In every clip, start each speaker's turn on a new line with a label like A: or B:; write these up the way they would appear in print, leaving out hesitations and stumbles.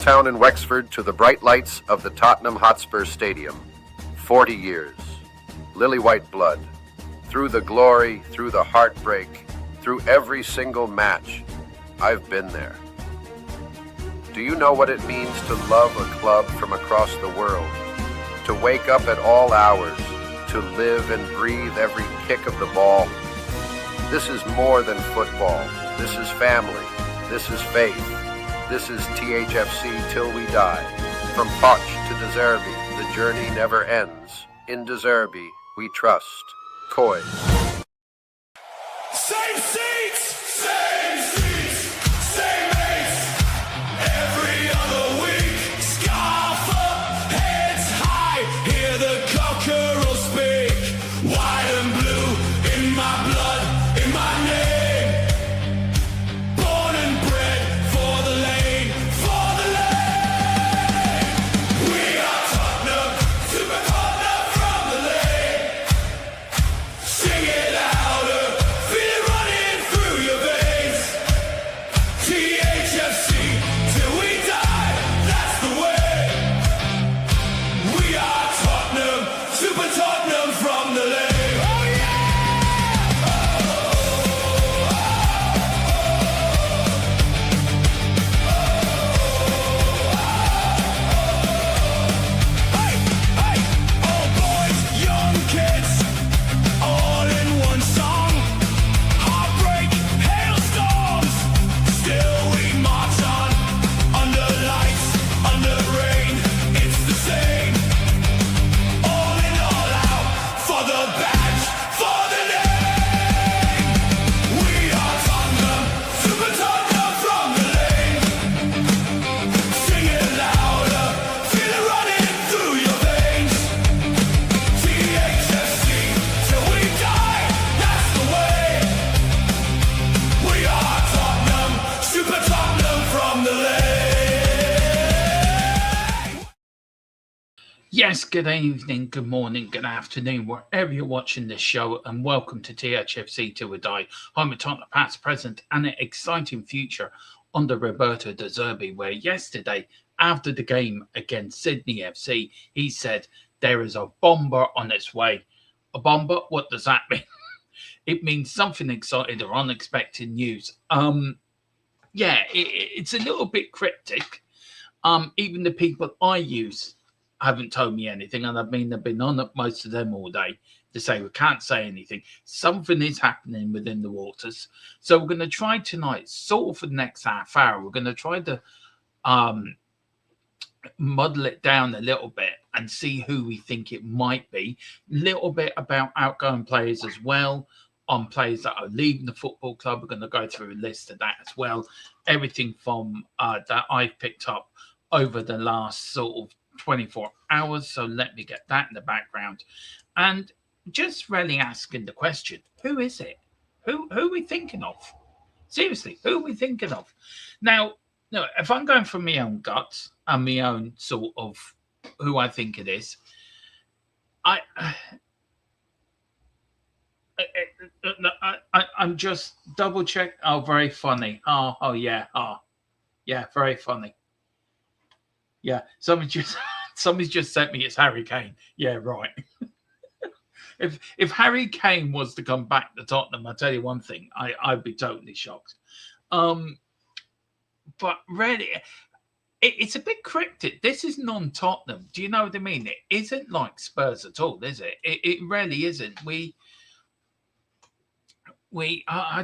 A: Town in Wexford to the bright lights of the Tottenham Hotspur Stadium. 40 years. Lily white blood. Through the glory, through the heartbreak, through every single match, I've been there. Do you know what it means to love a club from across the world? To wake up at all hours, to live and breathe every kick of the ball? This is more than football. This is family. This is faith. This is THFC Till We Die. From Poch to De Zerbi, the journey never ends. In De Zerbi, we trust. Coy.
B: Same seats, same mates. Every other week, scarf up, heads high. Hear the cockerel speak. White and blue in my blood, in my name. Born and bred for the lane, for the lane. We are Tottenham, super Tottenham from the lane. Sing it louder, feel it running through your veins. THFC till we die, that's the way. We are Tottenham, super Tottenham from the lane. Oh Hey, old boys, young kids, all in one song. Heartbreak, hailstorms, still we march on. Under lights, under rain, it's the same. All in, all out, for the badge, for the name. We are Tottenham, super Tottenham from the lane. Sing it louder, feel it running through your veins. THFC till we die, that's the way. We are Tottenham, super Tottenham from the lane.
C: Yes, good evening, good morning, good afternoon, wherever you're watching this show, and welcome to THFC Till We Die, home of Tottenham past, present, and an exciting future under Roberto De Zerbi, where yesterday, after the game against Sydney FC, he said there is a bomber on its way. A bomber? What does that mean? It means something exciting or unexpected news. It's a little bit cryptic. Even the people I use haven't told me anything, and I've been on most of them all day to say we can't say anything. Something is happening within the waters. So we're going to try tonight, sort of for the next half hour, we're going to try to muddle it down a little bit and see who we think it might be. A little bit about outgoing players as well, on players that are leaving the football club. We're going to go through a list of that as well. Everything from that I've picked up over the last sort of 24 hours. So let me get that in the background. And just really asking the question, who is it? Who are we thinking of? Seriously, who are we thinking of? Now, no, if I'm going from my own guts and my own sort of who I think it is, I'm just double check. Oh, very funny. Oh yeah, very funny. Yeah, somebody's just sent me it's Harry Kane. Yeah, right. If Harry Kane was to come back to Tottenham, I'll tell you one thing, I'd be totally shocked. But really, it's a bit cryptic. This is non-Tottenham. Do you know what I mean? It isn't like Spurs at all, is it? It really isn't. I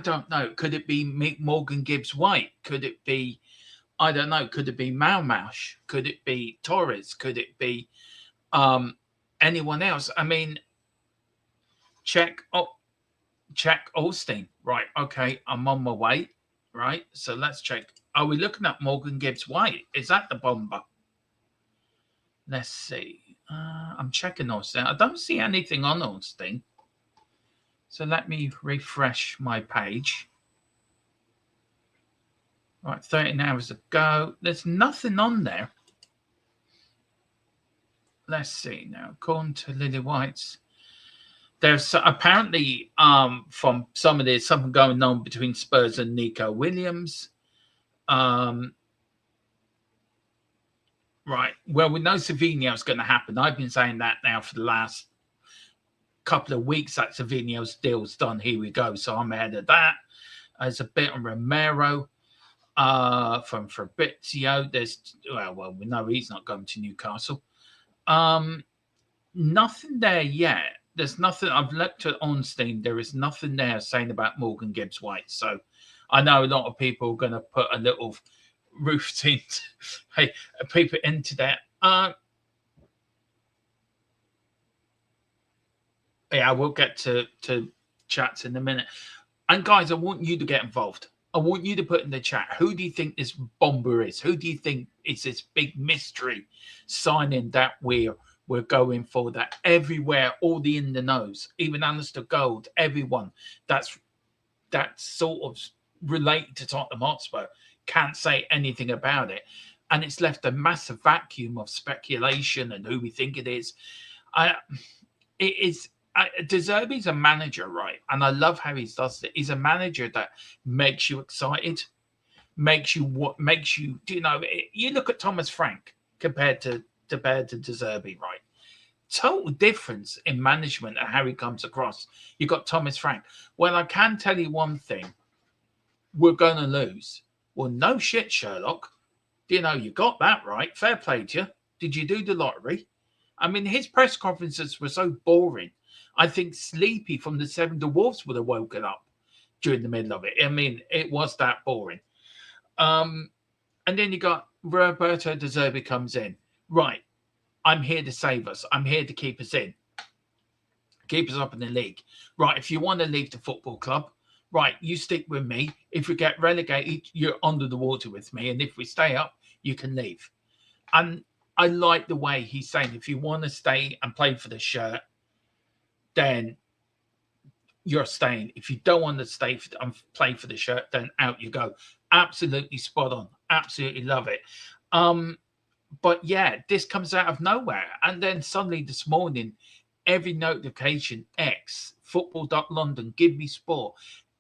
C: don't know. Could it be Morgan Gibbs-White? Could it be, I don't know. Could it be Malmash? Could it be Torres? Could it be anyone else? I mean, check Olstein. Right. Okay. I'm on my way. Right. So let's check. Are we looking at Morgan Gibbs-White? Is that the bomber? Let's see. I'm checking Olstein. I don't see anything on Olstein. So let me refresh my page. Right, 13 hours ago. There's nothing on there. Let's see now. According to Lily White's, there's apparently from some of this something going on between Spurs and Nico Williams. Right. Well, we know Savinho's going to happen. I've been saying that now for the last couple of weeks that Savinho's deal's done. Here we go. So I'm ahead of that. There's a bit on Romero from Fabrizio. There's well, we know he's not going to Newcastle. Nothing there yet. There's nothing. I've looked at Ornstein. There is nothing there saying about Morgan Gibbs White. So I know a lot of people are going to put a little routine, hey, people into that. Yeah, we'll get to chats in a minute. And guys, I want you to get involved. I want you to put in the chat, who do you think this BOMBA is? Who do you think is this big mystery signing that we're going for? That everywhere, all the in the knows, even Alistair Gold, everyone that's sort of related to Tottenham Hotspur can't say anything about it. And it's left a massive vacuum of speculation and who we think it is. De Zerbi's a manager, right? And I love how he does it. He's a manager that makes you excited, makes you, you know, you look at Thomas Frank compared to De Zerbi, right? Total difference in management and how he comes across. You got Thomas Frank. Well, I can tell you one thing. We're going to lose. Well, no shit, Sherlock. You know, you got that right. Fair play to you. Did you do the lottery? I mean, his press conferences were so boring. I think Sleepy from the Seven Dwarfs would have woken up during the middle of it. I mean, it was that boring. And then you got Roberto De Zerbi comes in. Right. I'm here to save us. I'm here to keep us in. Keep us up in the league. Right. If you want to leave the football club, right, you stick with me. If we get relegated, you're under the water with me. And if we stay up, you can leave. And I like the way he's saying, if you want to stay and play for the shirt, then you're staying. If you don't want to stay and play for the shirt, then out you go. Absolutely spot on. Absolutely love it. But yeah, this comes out of nowhere. And then suddenly this morning, every notification, X, football.london, give me sport.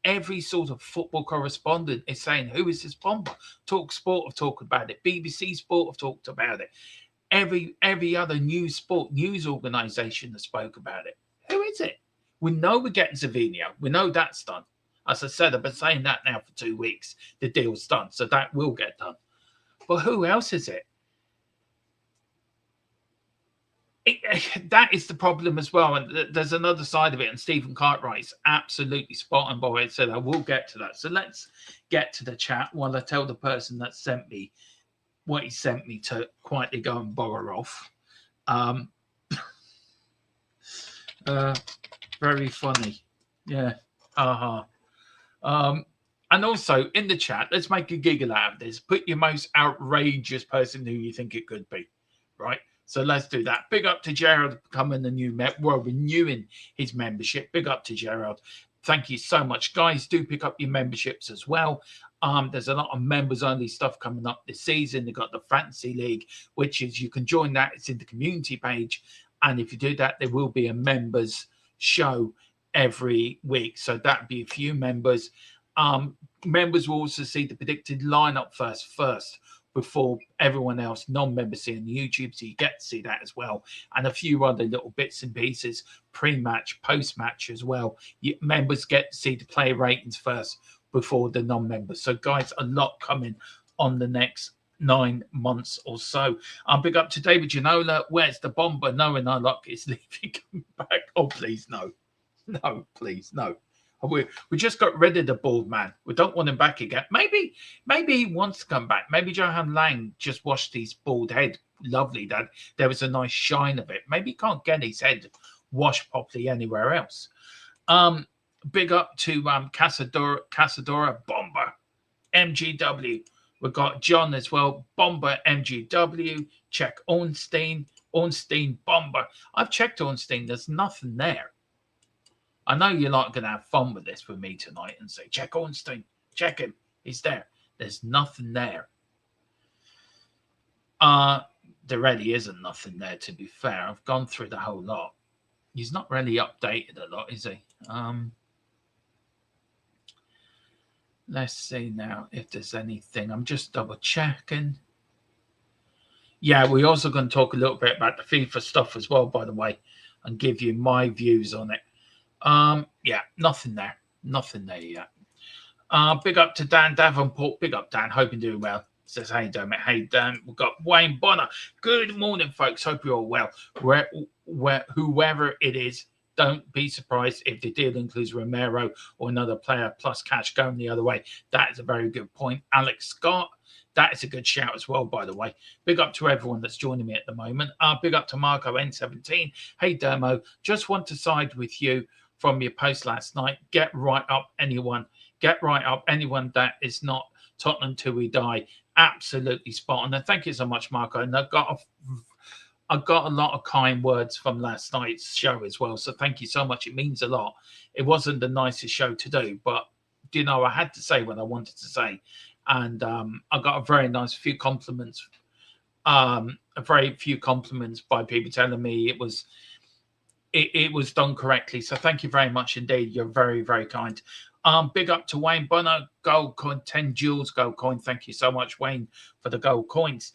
C: Every sort of football correspondent is saying, who is this BOMBA? Talk Sport have talked about it. BBC Sport have talked about it. Every other news organisation has spoke about it. Who is it? We know we're getting Savinho. We know that's done. As I said, I've been saying that now for 2 weeks. The deal's done, so that will get done. But who else is it? That is the problem as well. And there's another side of it. And Stephen Cartwright's absolutely spot on by what he said. I will get to that. So let's get to the chat while I tell the person that sent me what he sent me to quietly go and borrow off. Very funny. Yeah. And also in the chat, let's make a giggle out of this. Put your most outrageous person who you think it could be. Right. So let's do that. Big up to Gerald becoming the new renewing his membership. Big up to Gerald. Thank you so much, guys. Do pick up your memberships as well. There's a lot of members only stuff coming up this season. They've got the Fantasy League, which is you can join that. It's in the community page. And if you do that, there will be a members show every week. So that'd be a few members. Members will also see the predicted lineup first before everyone else, non-members, see on YouTube. So you get to see that as well. And a few other little bits and pieces, pre-match, post-match as well. Members get to see the player ratings first before the non-members. So guys, a lot coming on the next 9 months or so. Big up to David Ginola. Where's the BOMBA? Knowing our luck is leaving back. Oh, please, no. No, please, no. We just got rid of the bald man. We don't want him back again. Maybe he wants to come back. Maybe Johan Lang just washed his bald head. Lovely, that there was a nice shine of it. Maybe he can't get his head washed properly anywhere else. Big up to Casadora, BOMBA, MGW. We've got John as well, BOMBA, MGW. Check Ornstein, BOMBA. I've checked Ornstein. There's nothing there. I know you're not going to have fun with this with me tonight and say, check Ornstein, check him. He's there. There's nothing there. There really isn't nothing there, to be fair. I've gone through the whole lot. He's not really updated a lot, is he? Let's see now if there's anything. I'm just double checking. Yeah, we're also going to talk a little bit about the FIFA stuff as well, by the way, and give you my views on it. Yeah, nothing there yet. Big up to Dan Davenport. Big up, Dan. Hope you're doing well. Says, hey, Dermot. Hey, Dan. We've got Wayne Bonner. Good morning, folks. Hope you're all well. Whoever it is, don't be surprised if the deal includes Romero or another player plus cash going the other way. That is a very good point. Alex Scott, that is a good shout as well, by the way. Big up to everyone that's joining me at the moment. Big up to Marco N17. Hey, Dermo. Just want to side with you from your post last night. Get right up anyone that is not Tottenham till we die. Absolutely spot on. And thank you so much, Marco. And I got a lot of kind words from last night's show as well. So thank you so much. It means a lot. It wasn't the nicest show to do, but I had to say what I wanted to say. And I got a very nice few compliments. A very few compliments by people telling me it was done correctly. So thank you very much indeed. You're very, very kind. Big up to Wayne Bonner, gold coin, 10 jewels gold coin. Thank you so much, Wayne, for the gold coins.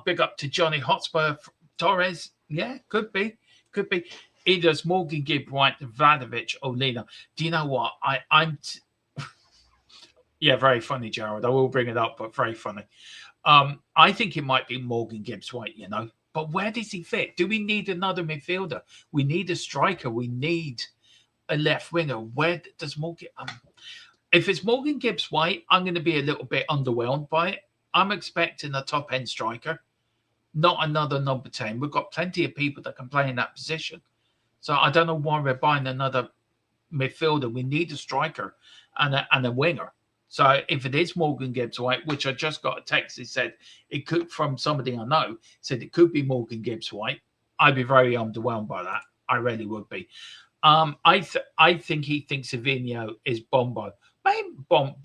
C: Big up to Johnny Hotspur Torres. Yeah, could be. Either it's Morgan Gibb, White, Vladovic, or Lena. Do you know what? Yeah, very funny, Gerald. I will bring it up, but very funny. I think it might be Morgan Gibbs White, but where does he fit? Do we need another midfielder? We need a striker. We need a left winger. Where does Morgan? If it's Morgan Gibbs White, I'm going to be a little bit underwhelmed by it. I'm expecting a top end striker, not another number 10. We've got plenty of people that can play in that position. So I don't know why we're buying another midfielder. We need a striker and a winger. So if it is Morgan Gibbs White, which I just got a text that said it could, from somebody I know, said it could be Morgan Gibbs White, I'd be very underwhelmed by that. I really would be. I think he thinks Savinho is Bombo. Maybe Bomb.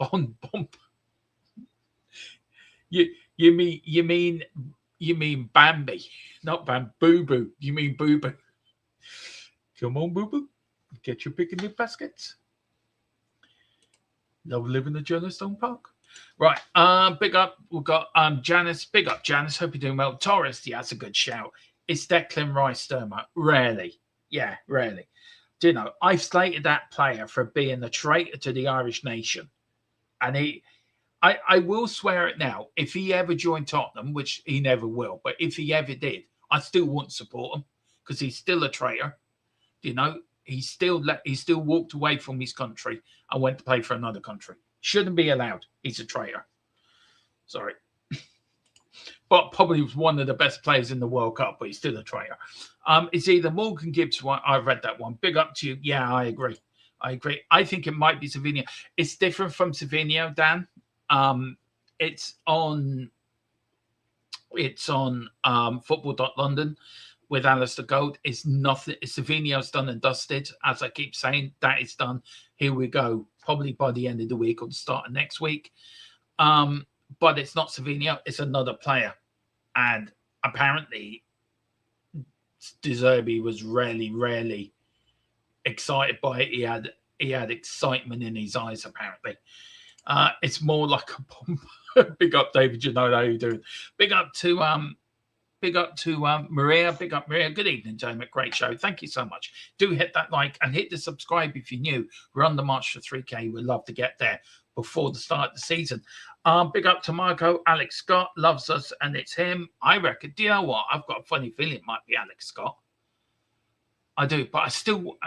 C: You mean Bambi, not Boo Boo. You mean Boo Boo? Come on, Boo Boo, get your picnic baskets. Love living in Yellowstone Park. Right. Big up. We've got Janice. Big up, Janice. Hope you're doing well. Torres. Yeah, that's a good shout. It's Declan Rice, Dermo. Rarely. Yeah, rarely. Do you know, I've slated that player for being a traitor to the Irish nation. And I will swear it now. If he ever joined Tottenham, which he never will, but if he ever did, I still wouldn't support him because he's still a traitor. Do you know? He still walked away from his country and went to play for another country. Shouldn't be allowed. He's a traitor. Sorry. But probably was one of the best players in the World Cup, but he's still a traitor. It's either Morgan Gibbs. I've read that one. Big up to you. Yeah, I agree. I think it might be Savinho. It's different from Savinho, Dan. It's on football.london with Alistair Gold. It's nothing. Savinho's done and dusted. As I keep saying, that is done. Here we go. Probably by the end of the week or the start of next week. But it's not Savinho. It's another player. And apparently, De Zerbi was rarely excited by it. He had excitement in his eyes, apparently. It's more like a bomb. Big up, David. You know how you're doing. Big up to Maria. Big up, Maria. Good evening, Dermot. Great show. Thank you so much. Do hit that like and hit the subscribe if you're new. We're on the march to 3K. We'd love to get there before the start of the season. Big up to Marco. Alex Scott loves us, and it's him. I reckon. Do you know what? I've got a funny feeling it might be Alex Scott. I do, but I still,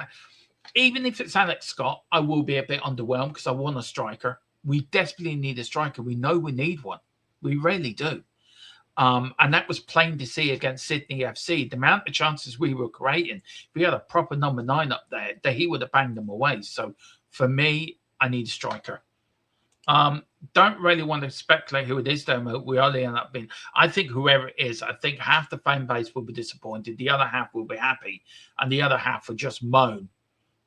C: even if it's Alex Scott, I will be a bit underwhelmed because I want a striker. We desperately need a striker. We know we need one. We really do. And that was plain to see against Sydney FC. The amount of chances we were creating, if we had a proper number 9 up there, that he would have banged them away. So for me, I need a striker. Don't really want to speculate who it is, though. We only end up being. I think whoever it is, I think half the fan base will be disappointed. The other half will be happy. And the other half will just moan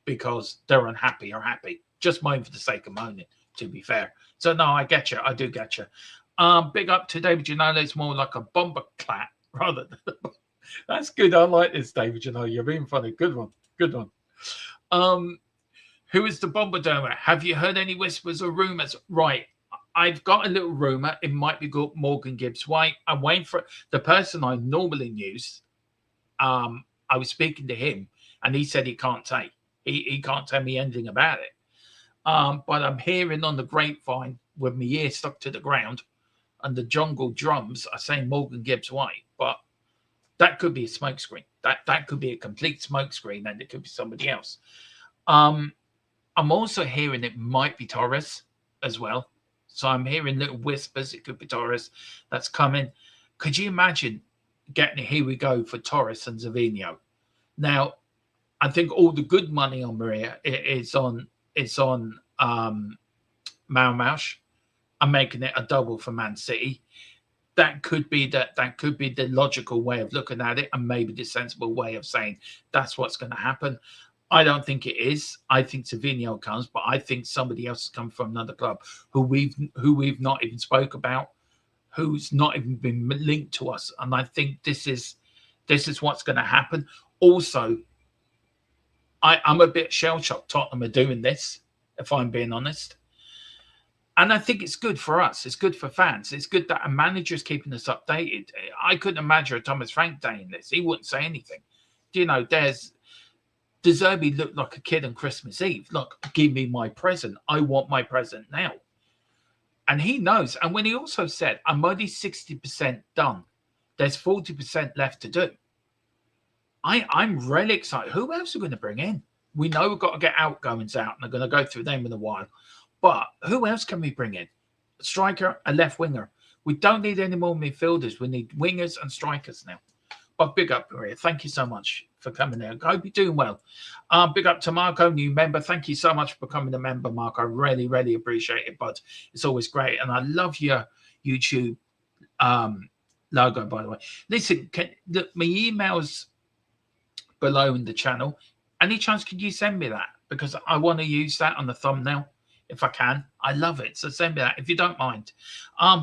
C: because they're unhappy or happy. Just moan for the sake of moaning, to be fair. So, no, I get you. I do get you. Big up to David Janolo. It's more like a bomber clap rather than. That's good. I like this, David Janolo. You're being funny. Good one. Good one. Who is the bomber donor? Have you heard any whispers or rumors? Right. I've got a little rumor. It might be good Morgan Gibbs-White. I'm waiting for the person I normally use. I was speaking to him, and he said he can't say. He can't tell me anything about it. But I'm hearing on the grapevine with my ear stuck to the ground, and the jungle drums are saying Morgan Gibbs-White. But that could be a smokescreen. That could be a complete smokescreen, and it could be somebody else. I'm also hearing it might be Torres as well. So I'm hearing little whispers. It could be Torres that's coming. Could you imagine getting a here we go for Torres and Savinho? Now, I think all the good money on Maria is on Malmausch. I'm making it a double for Man City. That could be the logical way of looking at it, and maybe the sensible way of saying that's what's going to happen. I don't think it is. I think Savinho comes, but I think somebody else has come from another club who we've not even spoke about, who's not even been linked to us. And I think this is what's going to happen. Also, I'm a bit shell-shocked Tottenham are doing this, if I'm being honest. And I think it's good for us. It's good for fans. It's good that a manager's keeping us updated. I couldn't imagine a Thomas Frank Day in this. He wouldn't say anything. There's De Zerbi looked like a kid on Christmas Eve. Look, give me my present. I want my present now. And he knows. And when he also said, I'm only 60% done, there's 40% left to do. I'm really excited. Who else are we going to bring in? We know we've got to get outgoings out, and they're going to go through them in a while. But who else can we bring in? A striker, a left winger. We don't need any more midfielders. We need wingers and strikers now. But big up, Maria. Thank you so much for coming there. I hope you're doing well. Big up to Marco, new member. Thank you so much for becoming a member, Marco. I really, really appreciate it, bud. It's always great. And I love your YouTube logo, by the way. Listen, my email's below in the channel. Any chance could you send me that? Because I want to use that on the thumbnail if I can. I love it. So send me that if you don't mind.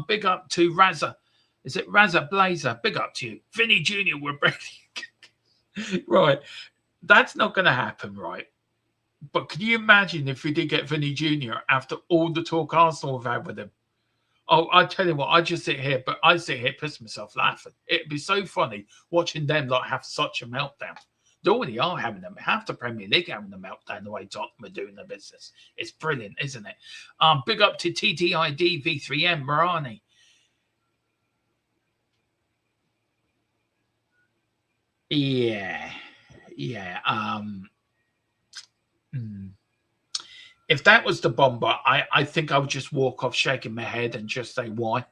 C: Big up to Razza. Is it Razza Blazer? Big up to you. Vinny Jr. We're breaking. Right. That's not going to happen, right? But can you imagine if we did get Vinny Jr. after all the talk Arsenal have had with him? Oh, I tell you what, I sit here, piss myself laughing. It'd be so funny watching them have such a meltdown. They already are having them. Half the Premier League having a meltdown the way Tottenham are doing their business. It's brilliant, isn't it? Big up to TTID V3M Marani. Yeah. If that was the bomber, I think I would just walk off shaking my head and just say why.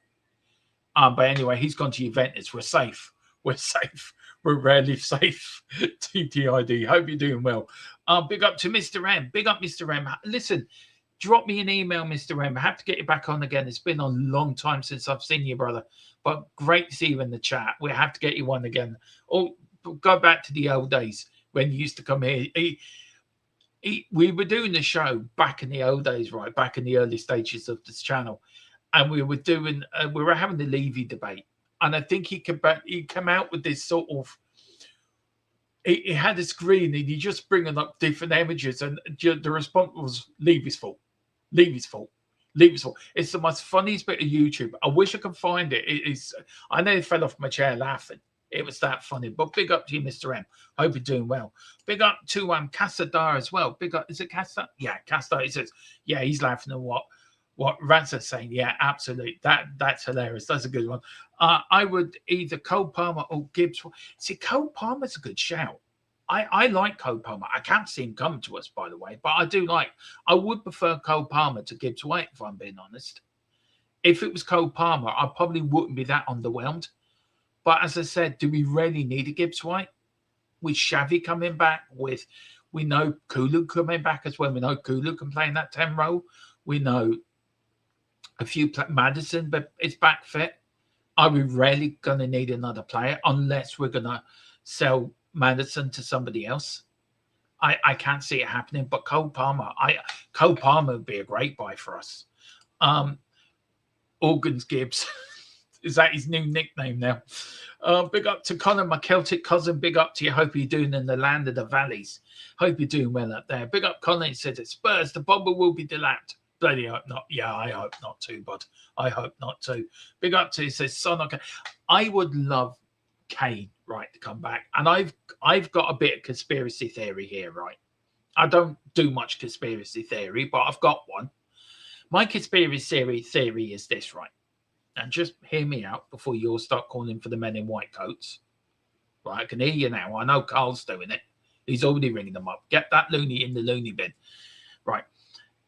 C: But anyway, he's gone to Juventus. We're safe. We're safe. We're rarely safe. TTID. Hope you're doing well. Big up to Mr. M. Big up, Mr. M. Listen, drop me an email, Mr. M. I have to get you back on again. It's been a long time since I've seen you, brother. But great to see you in the chat. We have to get you on again. Oh, go back to the old days when you used to come here. We were doing the show back in the old days, right? Back in the early stages of this channel. And we were having the Levy debate. And I think he came out with this sort of, he had a screen and he just bringing up different images. And the response was Levy's fault. Levy's fault. Levy's fault. It's the most funniest bit of YouTube. I wish I could find it. I nearly fell off my chair laughing. It was that funny. But big up to you, Mr. M. Hope you're doing well. Big up to Casadar as well. Big up. Is it Casadar? Yeah, Casadar. He says, yeah, he's laughing at what Ransa's saying. Yeah, absolutely. That's hilarious. That's a good one. I would either Cole Palmer or Gibbs. See, Cole Palmer's a good shout. I like Cole Palmer. I can't see him come to us, by the way, but I would prefer Cole Palmer to Gibbs White, if I'm being honest. If it was Cole Palmer, I probably wouldn't be that underwhelmed. But as I said, do we really need a Gibbs White? With Xavi coming back, we know Kulu coming back as well. We know Kulu can play in that 10 role. We know a few Madison, but it's back fit. Are we really going to need another player unless we're going to sell Madison to somebody else? I can't see it happening. But Cole Palmer would be a great buy for us. Organs Gibbs. Is that his new nickname now? Big up to Connor, my Celtic cousin. Big up to you. Hope you're doing in the land of the valleys. Hope you're doing well up there. Big up Connor. He said at Spurs, the bomber will be delayed. bloody hope not. Yeah, I hope not too, bud. I hope not too. Big up to, he says, son, okay. I would love Kane, right, to come back. And I've got a bit of conspiracy theory here, right? I don't do much conspiracy theory, but I've got one. My conspiracy theory is this, right? And just hear me out before you all start calling for the men in white coats. Right, I can hear you now. I know Carl's doing it. He's already ringing them up. Get that loony in the loony bin. Right.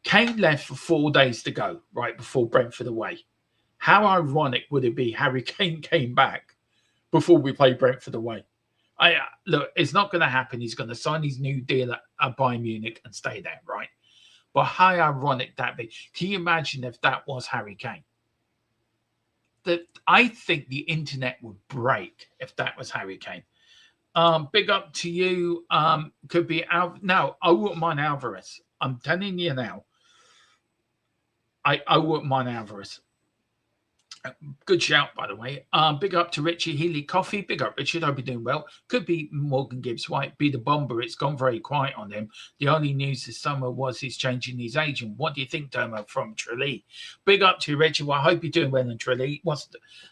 C: Kane left for 4 days to go, right, before Brentford away. How ironic would it be Harry Kane came back before we play Brentford away? Look, it's not going to happen. He's going to sign his new deal at Bayern Munich and stay there, right? But how ironic that be? Can you imagine if that was Harry Kane? I think the internet would break if that was Harry Kane. Big up to you. Could be now. I wouldn't mind Alvarez. I'm telling you now. I wouldn't mind Alvarez. Good shout, by the way. Big up to Richie Healy Coffee. Big up, Richard. Hope you're doing well. Could be Morgan Gibbs White. Be the bomber. It's gone very quiet on him. The only news this summer was he's changing his agent. What do you think, Domo, from Tralee? Big up to you, Richard. Well, I hope you're doing well in Tralee.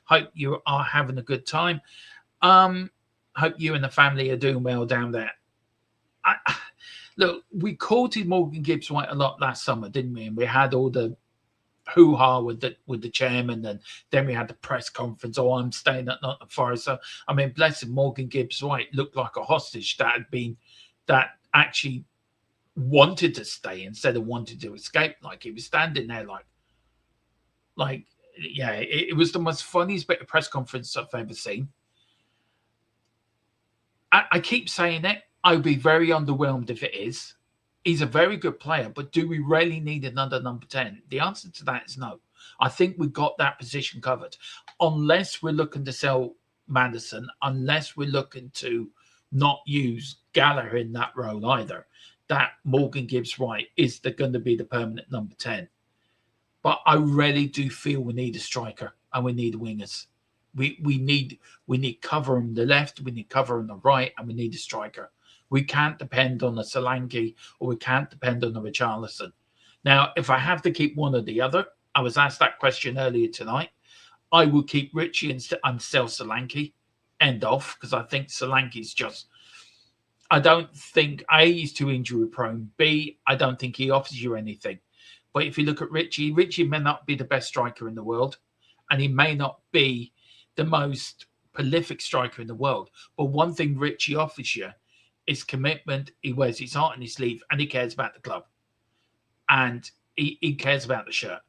C: Hope you are having a good time. Hope you and the family are doing well down there. Look, we courted Morgan Gibbs White a lot last summer, didn't we? And we had all the hoo-ha with the chairman, and then we had the press conference. Oh, I'm staying at Nottingham Forest. So, I mean, bless him, Morgan Gibbs White looked like a hostage that actually wanted to stay instead of wanted to escape. Like he was standing there like yeah, it was the most funniest bit of press conference I've ever seen. I keep saying it. I would be very underwhelmed if it is. He's a very good player, but do we really need another number 10? The answer to that is no. I think we've got that position covered. Unless we're looking to sell Maddison, unless we're looking to not use Gallagher in that role either, that Morgan Gibbs White is going to be the permanent number 10. But I really do feel we need a striker and we need wingers. We need cover on the left, we need cover on the right, and we need a striker. We can't depend on a Solanke or we can't depend on a Richarlison. Now, if I have to keep one or the other, I was asked that question earlier tonight. I will keep Richie and sell Solanke. End off, because I think Solanke's just... I don't think, A, he's too injury prone. B, I don't think he offers you anything. But if you look at Richie may not be the best striker in the world, and he may not be the most prolific striker in the world. But one thing Richie offers you is commitment. He wears his heart on his sleeve, and he cares about the club. And he cares about the shirt.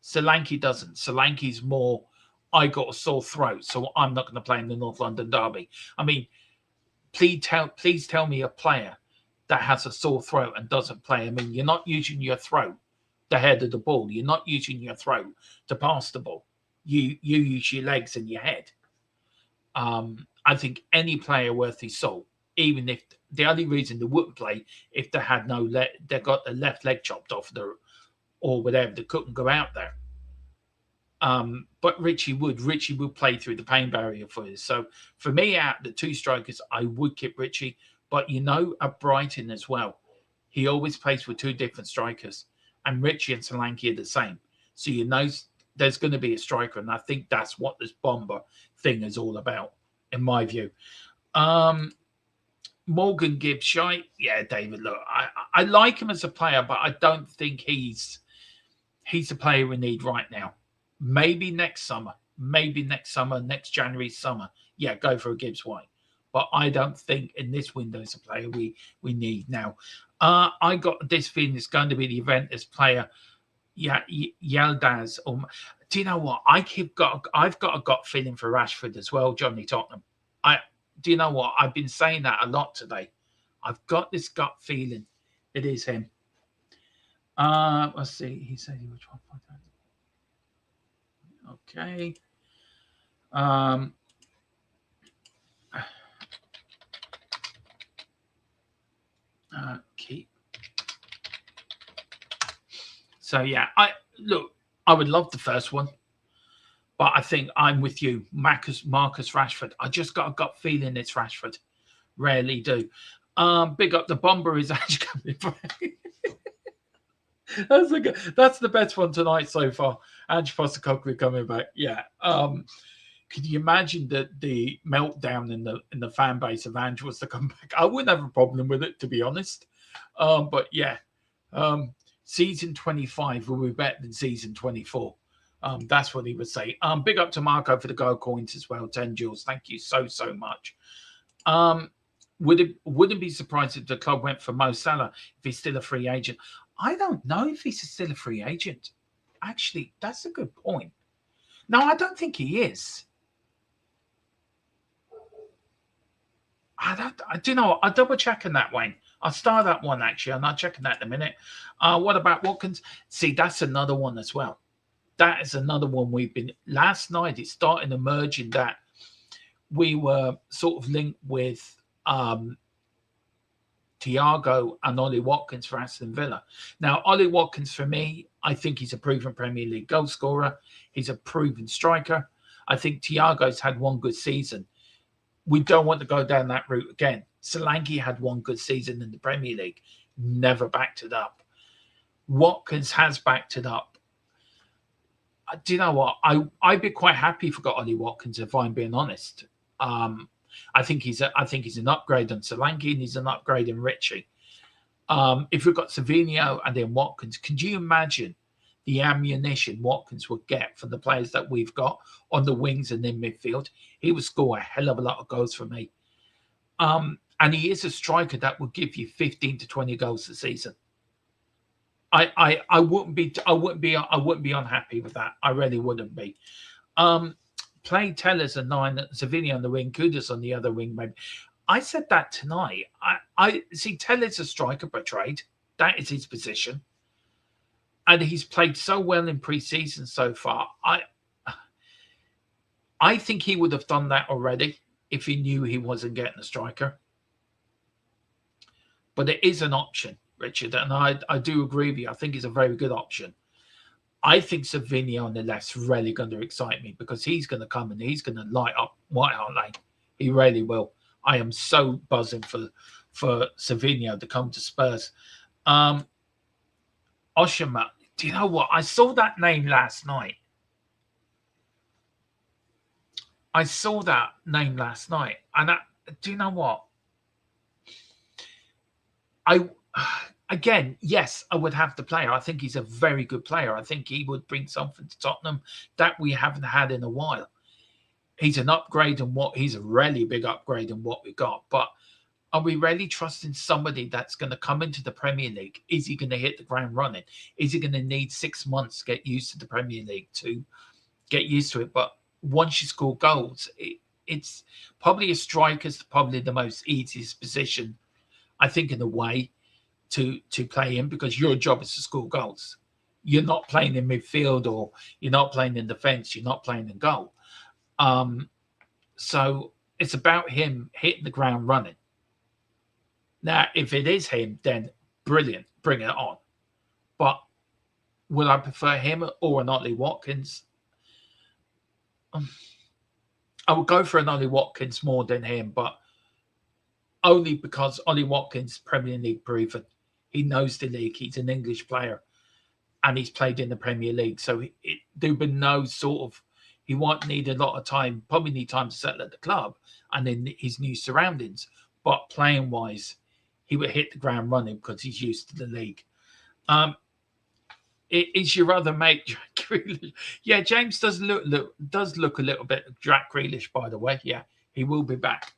C: Solanke doesn't. Solanke's more, I got a sore throat, so I'm not going to play in the North London derby. I mean, please tell me a player that has a sore throat and doesn't play. I mean, you're not using your throat to head of the ball. You're not using your throat to pass the ball. You use your legs and your head. I think any player worth his salt, even if the only reason they wouldn't play if they had they got the left leg chopped off or whatever, they couldn't go out there. But Richie would play through the pain barrier for us. So for me, out the two strikers, I would keep Richie. But at Brighton as well, he always plays with two different strikers, and Richie and Solanke are the same. So there's going to be a striker, and I think that's what this BOMBA thing is all about, in my view. Morgan Gibbs Shite, yeah, David. Look, I like him as a player, but I don't think he's the player we need right now. Maybe next summer, next January summer. Yeah, go for a Gibbs White. But I don't think in this window is a player we need now. I got this feeling it's going to be the Juventus player, Yildiz. Do you know what? I've got a gut feeling for Rashford as well, Johnny Tottenham. Do you know what? I've been saying that a lot today. I've got this gut feeling it is him. Let's see. He said he was 12.9. Okay. Keep. So yeah, I would love the first one, but I think I'm with you, Marcus Rashford. I just got a gut feeling it's Rashford. Rarely do. Big up the BOMBA is actually coming back. That's the best one tonight so far. Ange Postecoglou coming back. Yeah. Could you imagine the meltdown in the fan base of Ange was to come back? I wouldn't have a problem with it, to be honest. But yeah, season 25 will be better than season 24. That's what he would say. Big up to Marco for the gold coins as well. 10 jewels. Thank you so much. Wouldn't be surprised if the club went for Mo Salah if he's still a free agent. I don't know if he's still a free agent. Actually, that's a good point. No, I don't think he is. I do know. I'll double check on that one. I'll start that one actually. I'm not checking that in a minute. What about Watkins? See, that's another one as well. That is another one we've been. Last night, it started emerging that we were sort of linked with Thiago and Ollie Watkins for Aston Villa. Now, Ollie Watkins, for me, I think he's a proven Premier League goal scorer. He's a proven striker. I think Thiago's had one good season. We don't want to go down that route again. Solanke had one good season in the Premier League, never backed it up. Watkins has backed it up. Do you know what? I'd be quite happy if I got Ollie Watkins, if I'm being honest. I think he's an upgrade on Solanke and he's an upgrade in Richie. If we've got Savinho and then Watkins, could you imagine the ammunition Watkins would get from the players that we've got on the wings and in midfield? He would score a hell of a lot of goals for me. And he is a striker that will give you 15 to 20 goals a season. I wouldn't be unhappy with that. I really wouldn't be. Play Tellers a 9, Savinho on the wing, Kudus on the other wing, maybe. I said that tonight. I see Tellers a striker by trade. That is his position. And he's played so well in pre-season so far. I think he would have done that already if he knew he wasn't getting a striker. But it is an option, Richard, and I do agree with you. I think it's a very good option. I think Savinho on the left's really going to excite me because he's going to come and he's going to light up White Hart Lane. He really will. I am so buzzing for Savinho to come to Spurs. Oshima, do you know what? I saw that name last night. And do you know what? Again, yes, I would have the player. I think he's a very good player. I think he would bring something to Tottenham that we haven't had in a while. He's an upgrade in he's a really big upgrade in what we got. But are we really trusting somebody that's going to come into the Premier League? Is he going to hit the ground running? Is he going to need 6 months to get used to the Premier League, to get used to it? But once you score goals, it's probably a striker's probably the most easiest position, I think, in a way, to play in, because your job is to score goals. You're not playing in midfield, or you're not playing in defence, you're not playing in goal. So it's about him hitting the ground running. Now, if it is him, then brilliant, bring it on. But would I prefer him or an Ollie Watkins? I would go for an Ollie Watkins more than him, but only because Ollie Watkins, Premier League proven. He knows the league. He's an English player, and he's played in the Premier League. So there'll be no sort of, he won't need a lot of time, probably need time to settle at the club and in his new surroundings. But playing wise, he would hit the ground running because he's used to the league. Is your other mate Jack Grealish? Yeah, James does look a little bit Jack Grealish, by the way. Yeah, he will be back.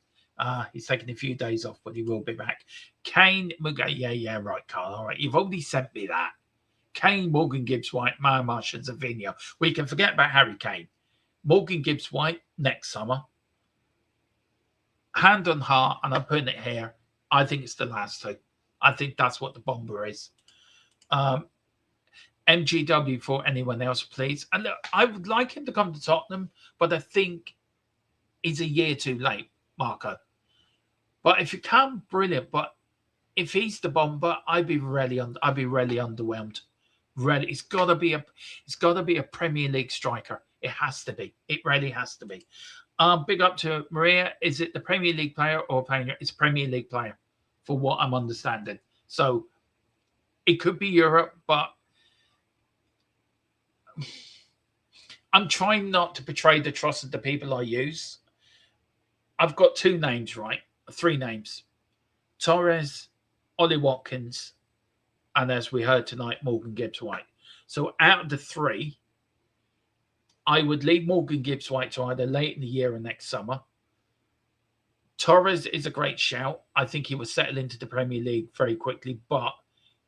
C: He's taking a few days off, but he will be back. Kane, yeah, right, Carl. All right, you've already sent me that. Kane, Morgan Gibbs-White, Marsh and Savinho. We can forget about Harry Kane. Morgan Gibbs-White next summer. Hand on heart, and I'm putting it here, I think it's the last two. I think that's what the BOMBA is. MGW for anyone else, please. And look, I would like him to come to Tottenham, but I think he's a year too late, Marco. But if you come, brilliant. But if he's the BOMBA, I'd be really underwhelmed. Really, it's got to be a Premier League striker. It has to be. It really has to be. Big up to Maria. Is it the Premier League player or player? It's Premier League player, for what I'm understanding. So it could be Europe, but I'm trying not to betray the trust of the people I use. I've got 2 names, right? 3 names. Torres, Ollie Watkins, and as we heard tonight, Morgan Gibbs-White. So out of the 3, I would leave Morgan Gibbs-White to either late in the year or next summer. Torres is a great shout. I think he will settle into the Premier League very quickly, but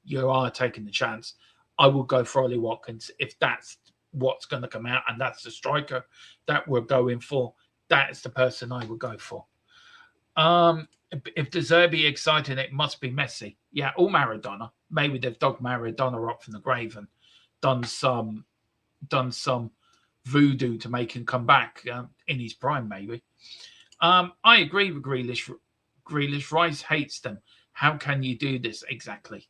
C: you are taking the chance. I will go for Ollie Watkins if that's what's going to come out, and that's the striker that we're going for. That is the person I would go for. If De Zerbi excited, it must be Messi. Yeah, or Maradona. Maybe they've dug Maradona up from the grave and done some voodoo to make him come back in his prime, maybe. I agree with Grealish. Rice hates them. How can you do this exactly?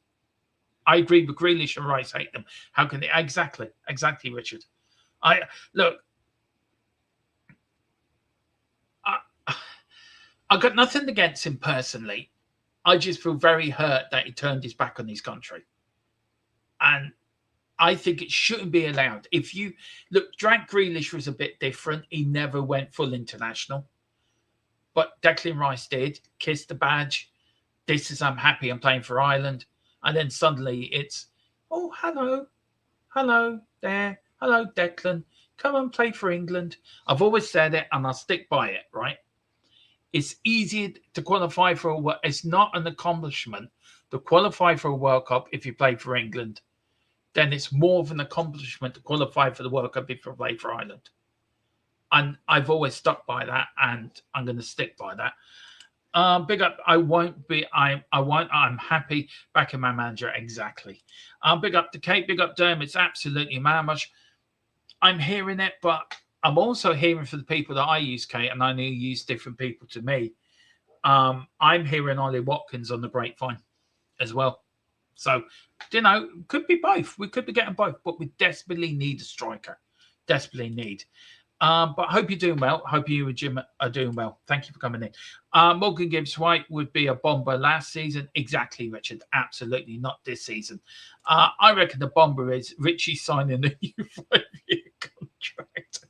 C: I agree with Grealish and Rice hate them. How can they? Exactly, Richard. I got nothing against him personally. I just feel very hurt that he turned his back on his country. And I think it shouldn't be allowed. If you look, Jack Grealish was a bit different. He never went full international. But Declan Rice did, kissed the badge. This is, I'm happy I'm playing for Ireland. And then suddenly it's, oh, hello there. Hello, Declan. Come and play for England. I've always said it and I'll stick by it, right? It's easy to qualify for a World Cup. It's not an accomplishment to qualify for a World Cup if you play for England. Then it's more of an accomplishment to qualify for the World Cup if you play for Ireland. And I've always stuck by that, and I'm going to stick by that. Big up. I'm happy backing my manager. Exactly. Big up to Kate. Big up Derm. It's absolutely marmish. I'm hearing it, but I'm also hearing for the people that I use, Kate, and I know you use different people to me. I'm hearing Ollie Watkins on the grapevine as well. So, could be both. We could be getting both, but we desperately need a striker. Desperately need. But hope you're doing well. Hope you and Jim are doing well. Thank you for coming in. Morgan Gibbs-White would be a bomber last season. Exactly, Richard. Absolutely not this season. I reckon the bomber is Richie signing a new 5-year contract.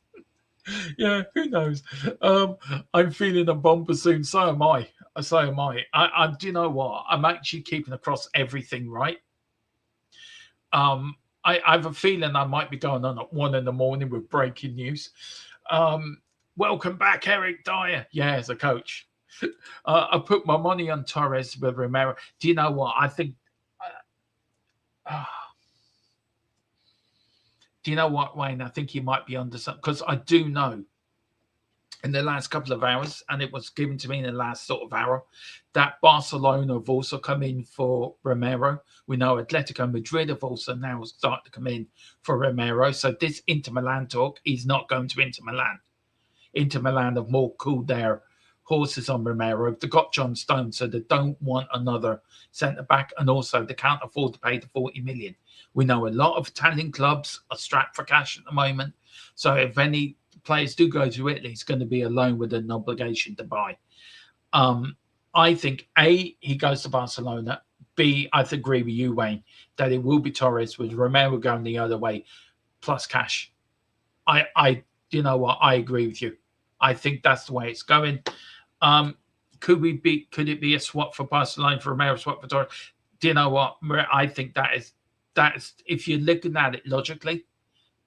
C: Yeah, who knows? I'm feeling a bomber soon. So am I. Do you know what? I'm actually keeping across everything, right? I have a feeling I might be going on at 1 a.m. with breaking news. Welcome back, Eric Dyer. Yeah, as a coach. I put my money on Torres with Romero. Do you know what? I think... do you know what, Wayne? I think he might be under something. Because I do know in the last couple of hours, and it was given to me in the last sort of hour, that Barcelona have also come in for Romero. We know Atletico Madrid have also now started to come in for Romero. So this Inter Milan talk is not going to Inter Milan. Inter Milan have more cooled their horses on Romero. They've got John Stones, so they don't want another centre-back. And also they can't afford to pay the 40 million. We know a lot of Italian clubs are strapped for cash at the moment. So if any players do go to Italy, it's going to be a loan with an obligation to buy. I think, A, he goes to Barcelona. B, I agree with you, Wayne, that it will be Torres with Romero going the other way, plus cash. You know what? I agree with you. I think that's the way it's going. Could it be a swap for Barcelona for Romero, swap for Torres? Do you know what? I think that is, if you're looking at it logically,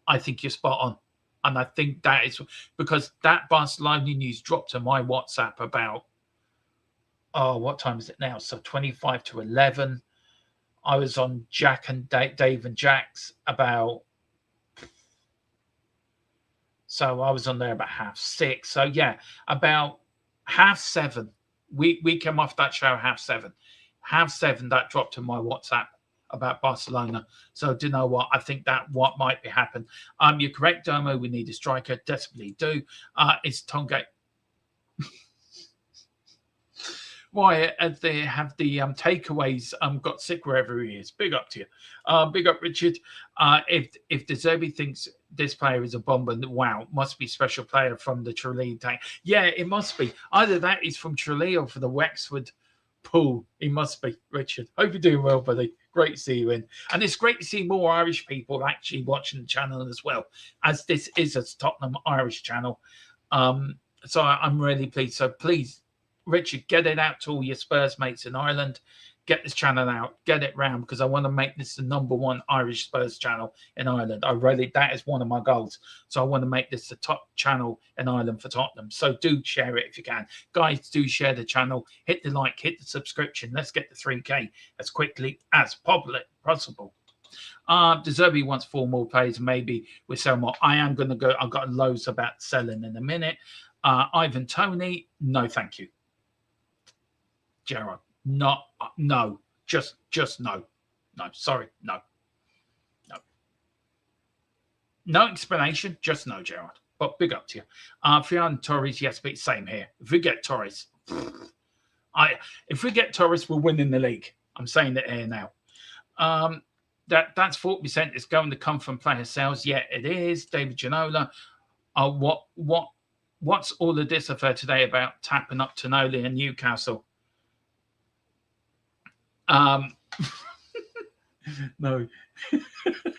C: I think you're spot on. And I think that is because that Barcelona news dropped to my WhatsApp about, what time is it now? So 25 to 11. I was on Jack and Dave and Jack's about, so I was on there about 6:30. So yeah, about 7:30. We came off that show 7:30. 7:30 that dropped to my WhatsApp about Barcelona. So do you know what? I think that what might be happen. You're correct, Domo. We need a striker. Desperately do. It's Tongate. Why they have the takeaways got sick wherever he is. Big up to you. Big up, Richard. If De Zerbi thinks this player is a bomber, wow, must be special player from the Tralee tank. Yeah, it must be. Either that is from Tralee or for the Wexford pool. It must be, Richard. Hope you're doing well, buddy. Great to see you in. And it's great to see more Irish people actually watching the channel as well, as this is a Tottenham Irish channel. So I'm really pleased. So please, Richard, get it out to all your Spurs mates in Ireland. Get this channel out, get it round, because I want to make this the #1 Irish Spurs channel in Ireland. That is one of my goals. So I want to make this the top channel in Ireland for Tottenham. So do share it if you can. Guys, do share the channel. Hit the like, hit the subscription. Let's get to 3K as quickly as possible. De Zerbi wants 4 more plays. Maybe we sell more. I am going to go. I've got loads about selling in a minute. Ivan Toney, no, thank you. Gerard. No, just no. Sorry, no. No explanation, just no, Gerard. But big up to you. Fiona Torres, yes, but same here. If we get Torres, we're winning the league. I'm saying it here now. That's 40% is going to come from player sales. Yeah, it is. David Ginola. What's all of this affair today about tapping up Tonoli and Newcastle? No,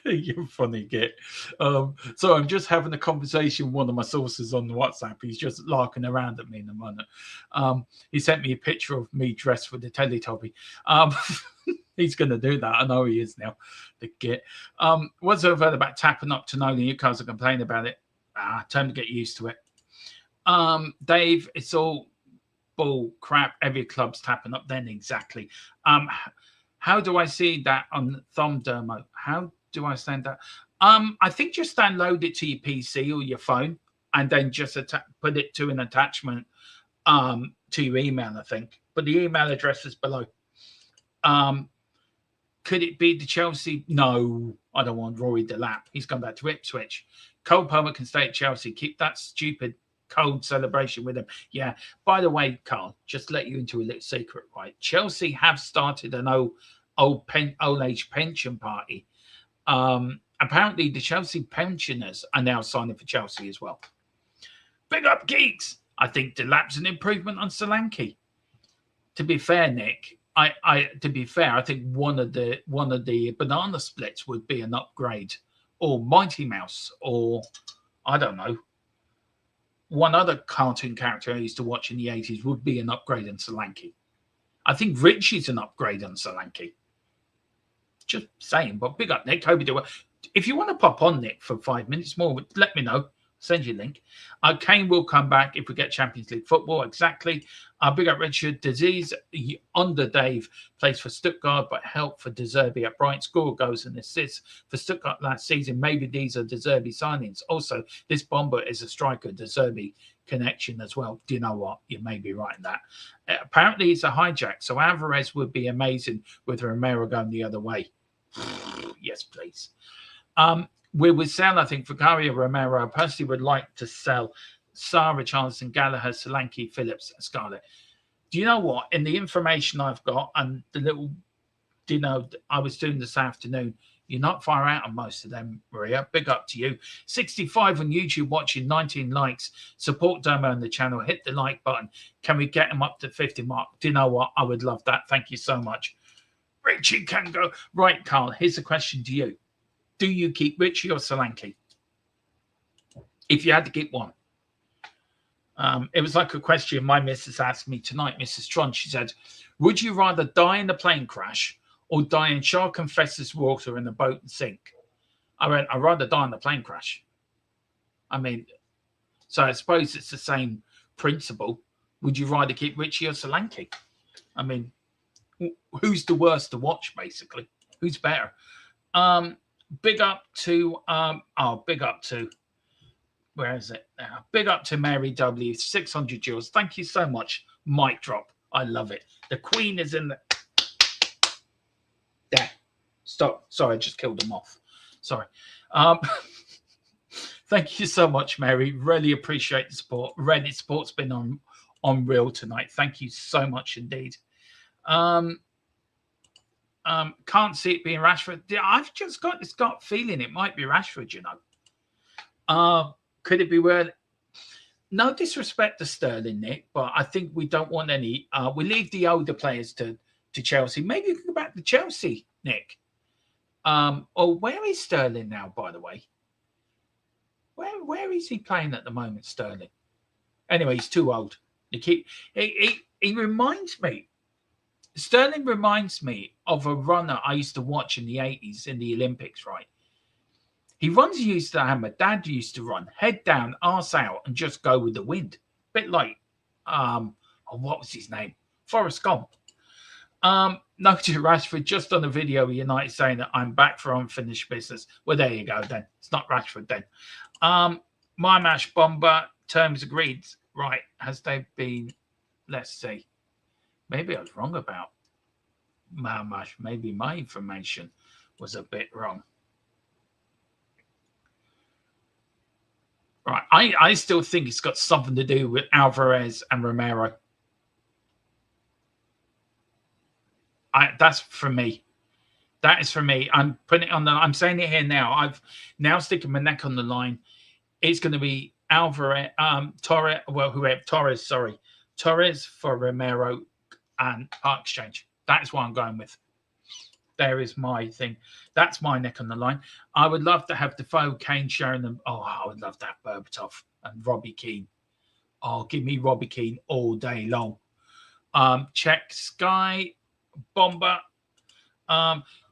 C: you're funny, Git. So I'm just having a conversation with one of my sources on the WhatsApp. He's just larking around at me in the moment. He sent me a picture of me dressed with the Teletubby. He's going to do that. I know he is now. The Git. What's over about tapping up to Noli? You guys are complaining about it. Time to get used to it. Dave, it's all bull crap. Every club's tapping up then. Exactly. How do I see that on Thumb Dermo? How do I send that? I think just download it to your PC or your phone and then just put it to an attachment to your email, I think. But the email address is below. Could it be the Chelsea? No, I don't want Rory Delap. He's gone back to Ipswich. Cole Palmer can stay at Chelsea. Keep that stupid cold celebration with him. Yeah. By the way, Carl, just let you into a little secret, right? Chelsea have started an old age pension party. Apparently, the Chelsea pensioners are now signing for Chelsea as well. Big up, geeks! I think Delap's an improvement on Solanke. To be fair, Nick, I think one of the banana splits would be an upgrade, or Mighty Mouse, or I don't know. One other cartoon character I used to watch in the 80s would be an upgrade on Solanke. I think Richie's an upgrade on Solanke. Just saying, but big up, Nick. Hope you do well. If you want to pop on, Nick, for 5 minutes more, let me know. Send you a link. Kane will come back if we get Champions League football. Exactly. Big up, Richard. Disease under Dave plays for Stuttgart, but help for De Zerbi at Brighton. Score goals and assists for Stuttgart last season. Maybe these are De Zerbi signings. Also, this BOMBA is a striker, De Zerbi connection as well. Do you know what? You may be right in that. Apparently, it's a hijack. So Alvarez would be amazing with Romero going the other way. Yes, please. We would sell, I think, Vicario Romero. I personally would like to sell Sarah, Charleston, Gallagher, Solanke, Phillips, and Scarlett. Do you know what? In the information I've got and the little, I was doing this afternoon, you're not far out on most of them, Maria. Big up to you. 65 on YouTube watching, 19 likes. Support Domo on the channel. Hit the like button. Can we get them up to 50 mark? Do you know what? I would love that. Thank you so much. Richie can go. Right, Carl, here's a question to you. Do you keep Richie or Solanke? If you had to keep one. It was like a question my missus asked me tonight, Mrs. Tron. She said, would you rather die in a plane crash or die in shark infested water in a boat and sink? I went, I'd rather die in a plane crash. I mean, so I suppose it's the same principle. Would you rather keep Richie or Solanke? I mean, who's the worst to watch, basically? Who's better? Big up to, where is it now? Big up to Mary W. 600 euros. Thank you so much. Mic drop. I love it. The Queen is in the. There. Stop. Sorry, I just killed them off. Sorry. Thank you so much, Mary. Really appreciate the support. Reddit support's been unreal tonight. Thank you so much indeed. Can't see it being Rashford. I've just got this gut feeling it might be Rashford, you know. Could it be where? No disrespect to Sterling, Nick, but I think we don't want any. We leave the older players to Chelsea. Maybe you can go back to Chelsea, Nick. Or where is Sterling now, by the way? Where is he playing at the moment, Sterling? Anyway, he's too old. He reminds me. Sterling reminds me of a runner I used to watch in the 80s in the Olympics, right? He runs, he used to have, my dad used to run, head down, arse out, and just go with the wind. Bit like, what was his name? Forrest Gump. Noted Rashford just on a video with United saying that I'm back for unfinished business. Well, there you go then. It's not Rashford then. My match bomber, terms agreed. Right, has they been, let's see. Maybe I was wrong about Malmash. Maybe my information was a bit wrong. Right, I still think it's got something to do with Alvarez and Romero. That's for me. That is for me. I'm putting it on the. I'm saying it here now. I've now sticking my neck on the line. It's going to be Alvarez, Torres. Well, whoever Torres. Sorry, Torres for Romero and Park Exchange. That's what I'm going with. There is my thing. That's my neck on the line. I would love to have Defoe, Kane, Sheringham. Oh, I would love to have Berbatov and Robbie Keane. Oh, give me Robbie Keane all day long. Check Sky, Bomber.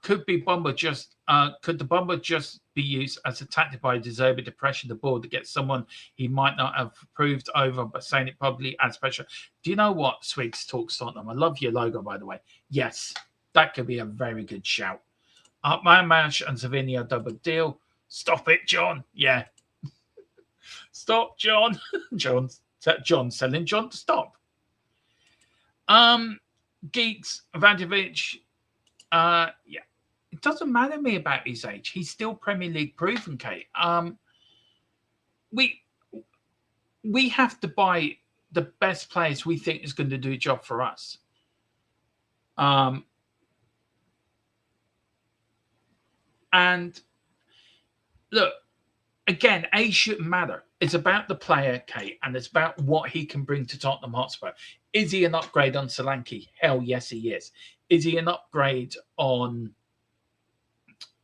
C: Could be Bomber just. Could the Bomber just be used as a tactic by De Zerbi to pressure the board to get someone he might not have proved over, but saying it publicly adds pressure? Do you know what, Swigs Talks Tottenham? I love your logo, by the way. Yes. That could be a very good shout. My Mash and Savinio double deal. Stop it, John. Yeah. Stop, John. John selling John to stop. Geeks, Vandovic. Yeah. It doesn't matter to me about his age. He's still Premier League proven, Kate. We have to buy the best players we think is going to do a job for us. And look, again, age shouldn't matter. It's about the player, Kate, and it's about what he can bring to Tottenham Hotspur. Is he an upgrade on Solanke? Hell yes, he is. Is he an upgrade on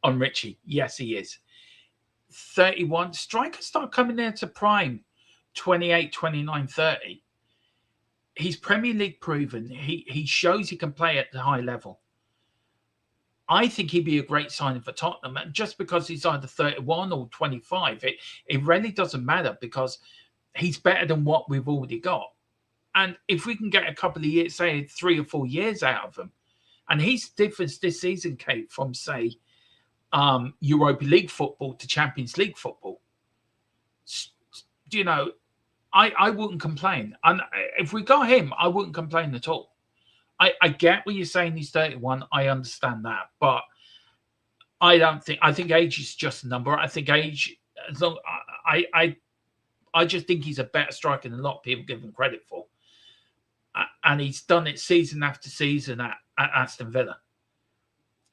C: Richie? Yes, he is. 31. Strikers start coming into prime 28, 29, 30. He's Premier League proven. He shows he can play at the high level. I think he'd be a great signing for Tottenham. And just because he's either 31 or 25, it really doesn't matter because he's better than what we've already got. And if we can get a couple of years, say 3 or 4 years out of him, and his difference this season, Kate, from, say, Europa League football to Champions League football, you know, I wouldn't complain. And if we got him, I wouldn't complain at all. I get what you're saying. He's 31. I understand that, but I think age is just a number. I think age, as long I just think he's a better striker than a lot of people give him credit for, and he's done it season after season at Aston Villa.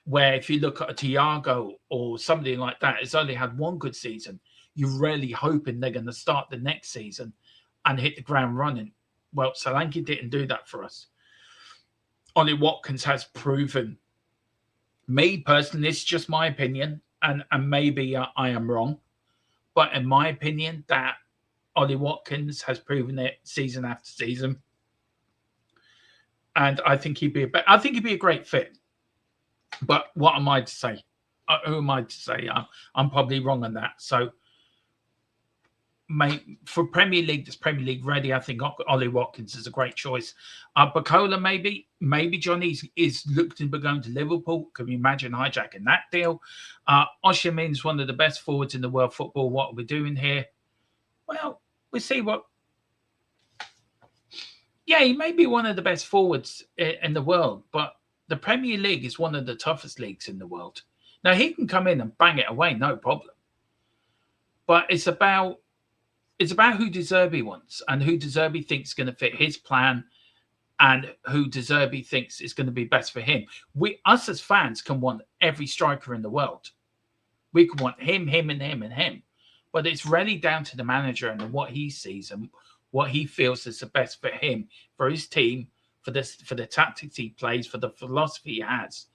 C: Where if you look at a Thiago or somebody like that, it's only had one good season. You're really hoping they're going to start the next season and hit the ground running. Well, Solanke didn't do that for us. Ollie Watkins has proven, me personally, this is just my opinion, and maybe I am wrong, but in my opinion, that Ollie Watkins has proven it season after season, and I think he'd be a great fit. But what am I to say? Who am I to say? I'm probably wrong on that. So, for Premier League, that's Premier League ready. I think Ollie Watkins is a great choice. Bacola, maybe Johnny's is looking to going to Liverpool. Can you imagine hijacking that deal? Osimhen's one of the best forwards in the world football. What are we doing here? Well, we'll see what. Yeah, he may be one of the best forwards in the world, but the Premier League is one of the toughest leagues in the world. Now, he can come in and bang it away, no problem. But it's about who De Zerbi wants and who De Zerbi thinks is going to fit his plan and who De Zerbi thinks is going to be best for him. Us as fans can want every striker in the world. We can want him, and him, and him. But it's really down to the manager and what he sees and what he feels is the best for him, for his team, for the tactics he plays, for the philosophy he has.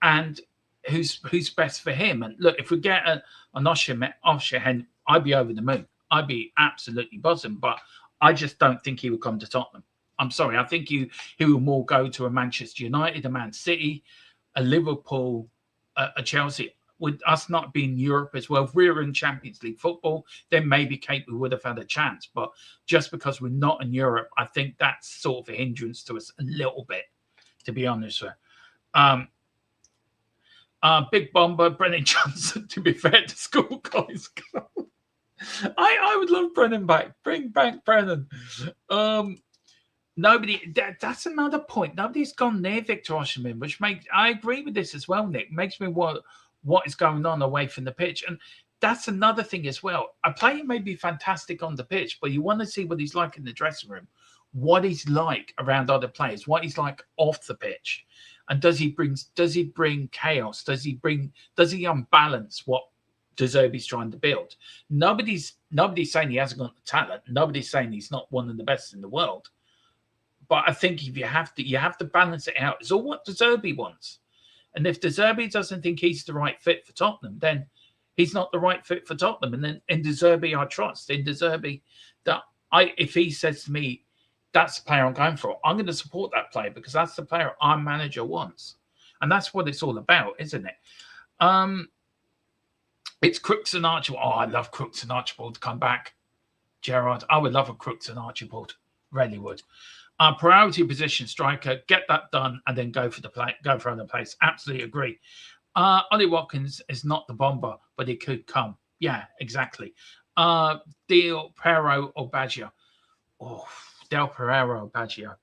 C: and who's best for him. And look, if we get an Osher, I'd be over the moon. I'd be absolutely buzzing. But I just don't think he would come to Tottenham. I'm sorry. I think he will more go to a Manchester United, a Man City, a Liverpool, a Chelsea. With us not being Europe as well, if we were in Champions League football, then maybe Kate we would have had a chance. But just because we're not in Europe, I think that's sort of a hindrance to us a little bit, to be honest with you. Big Bomber, Brennan Johnson, to be fair to School Guys Club. I would love Brennan back. Bring back Brennan. That's another point. Nobody's gone near Victor Osimhen, which makes, I agree with this as well, Nick. Makes me want what is going on away from the pitch. And that's another thing as well. A player may be fantastic on the pitch, but you want to see what he's like in the dressing room, what he's like around other players, what he's like off the pitch. And does he bring chaos? Does he unbalance what De Zerbi's trying to build? Nobody's saying he hasn't got the talent. Nobody's saying he's not one of the best in the world. But I think if you have to balance it out. It's all what De Zerbi wants. And if De Zerbi doesn't think he's the right fit for Tottenham, then he's not the right fit for Tottenham. And then in De Zerbi, I trust. In De Zerbi, if he says to me, that's the player I'm going for, I'm going to support that player because that's the player our manager wants. And that's what it's all about, isn't it? It's Crooks and Archibald. Oh, I love Crooks and Archibald to come back. Gerard, I would love a Crooks and Archibald. Really would. Priority position striker, get that done, and then go for other place. Absolutely agree. Ollie Watkins is not the bomber, but he could come. Yeah, exactly. Del Pereiro or Baggio. Oh, Del Pereiro or Baggio.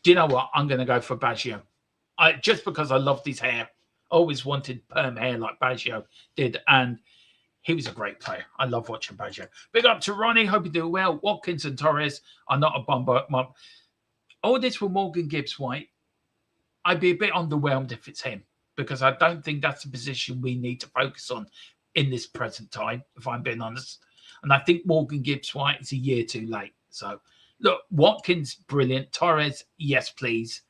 C: Do you know what? I'm going to go for Baggio. Just because I loved his hair. Always wanted perm hair like Baggio did, and he was a great player. I love watching Baggio. Big up to Ronnie. Hope you do well. Watkins and Torres are not a bomber. All this for Morgan Gibbs-White. I'd be a bit underwhelmed if it's him because I don't think that's the position we need to focus on in this present time, if I'm being honest. And I think Morgan Gibbs-White is a year too late. So, look, Watkins, brilliant. Torres, yes, please.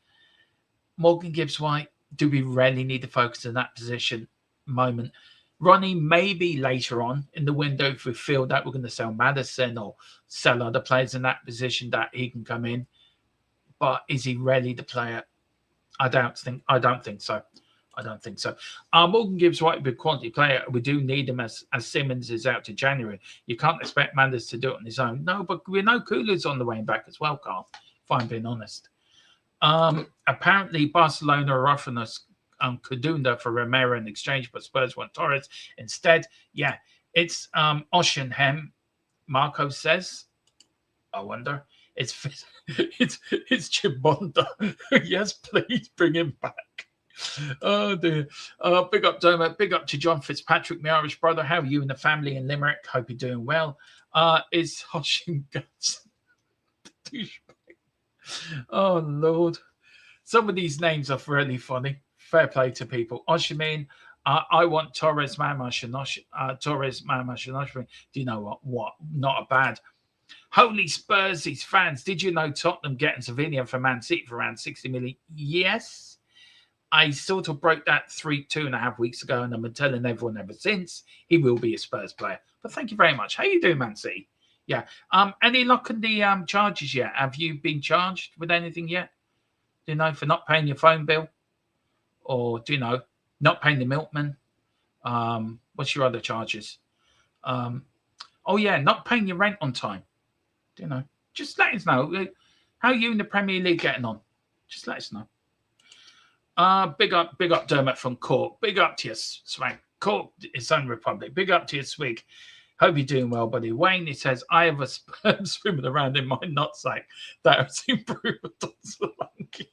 C: Morgan Gibbs-White, do we really need to focus on that position moment? Ronnie, maybe later on in the window, if we feel that we're going to sell Maddison or sell other players in that position, that he can come in. But is he really the player? I don't think so. Morgan Gibbs-White would be a quality player. We do need him as Simmons is out to January. You can't expect Manders to do it on his own. No, but we know Kulu's on the way back as well, Carl, if I'm being honest. Apparently, Barcelona are offering us Kadunda for Romero in exchange, but Spurs want Torres instead. Yeah, it's Oshenhem. Marco says, I wonder. It's Chibonda. Yes, please bring him back. Oh dear. Big up Dermot. Big up to John Fitzpatrick, my Irish brother. How are you and the family in Limerick? Hope you're doing well. Is Hoshin Guts? Oh Lord. Some of these names are really funny. Fair play to people. Oshimin, I want Torres, Mama Shinosh. Do you know what? Not a bad. Holy Spurs, these fans. Did you know Tottenham getting Savinian for Man City for around 60 million? Yes. I sort of broke that 2.5 weeks ago, and I've been telling everyone ever since he will be a Spurs player. But thank you very much. How you doing, Man City? Yeah. Any luck on the charges yet? Have you been charged with anything yet? Do you know, for not paying your phone bill? Or, do you know, not paying the milkman? What's your other charges? Oh, yeah, not paying your rent on time. Do you know? Just let us know. How you in the Premier League getting on? Just let us know. Big up Dermot from Cork. Big up to you, Swag. Cork, its own republic. Big up to you, Swig. Hope you're doing well, buddy. Wayne, he says, I have a sperm swimming around in my nutsack that has improved on Solanke.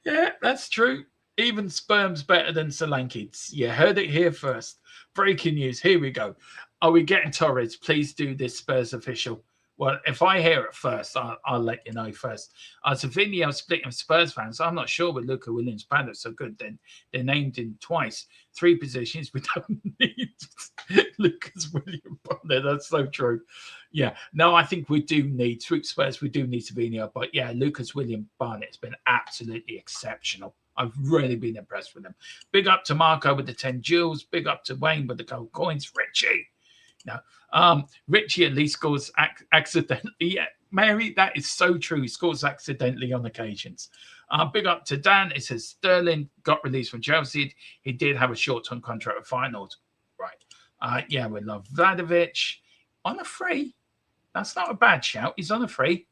C: Yeah, that's true. Even sperm's better than Solanke. You heard it here first. Breaking news. Here we go. Are we getting Torres? Please do this, Spurs official. Well, if I hear it first, I'll let you know first. Savinio splitting Spurs fans. I'm not sure with Luca Williams-Bennett so good. Then they're named in twice. 3 positions we don't need. Lucas Williams-Bennett. That's so true. Yeah, no, I think we do need Swoop Spurs. We do need Savinio, but yeah, Lucas William Barnett's been absolutely exceptional. I've really been impressed with him. Big up to Marco with the 10 jewels. Big up to Wayne with the gold coins. Richie, no, Richie at least scores accidentally. Yeah, Mary, that is so true. He scores accidentally on occasions. Big up to Dan. It says Sterling got released from Chelsea. He did have a short-term contract with Feyenoord. Right. Yeah, we love Vladovic on a free. That's not a bad shout. He's on a free.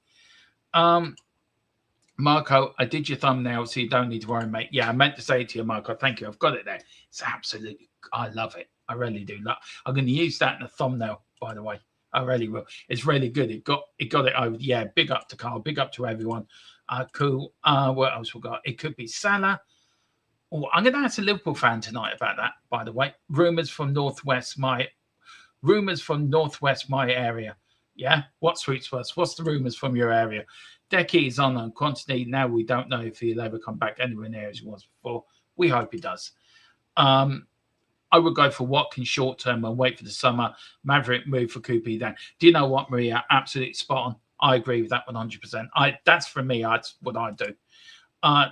C: Marco, I did your thumbnail, so you don't need to worry, mate. Yeah, I meant to say it to you, Marco. Thank you. I've got it there. It's absolutely, I love it. I really do. I'm going to use that in a thumbnail, by the way. I really will. It's really good. It got it over. Yeah, big up to Carl. Big up to everyone. Cool. What else we got? It could be Salah. Oh, I'm going to ask a Liverpool fan tonight about that, by the way. Rumours from Northwest, my area. Yeah? What sweets first? What's the rumours from your area? Decky is on quantity. Now we don't know if he'll ever come back anywhere near as he was before. We hope he does. I would go for Watkins short term and wait for the summer. Maverick move for Coopy then. Do you know what, Maria? Absolutely spot on. I agree with that 100%. That's for me. That's what I do.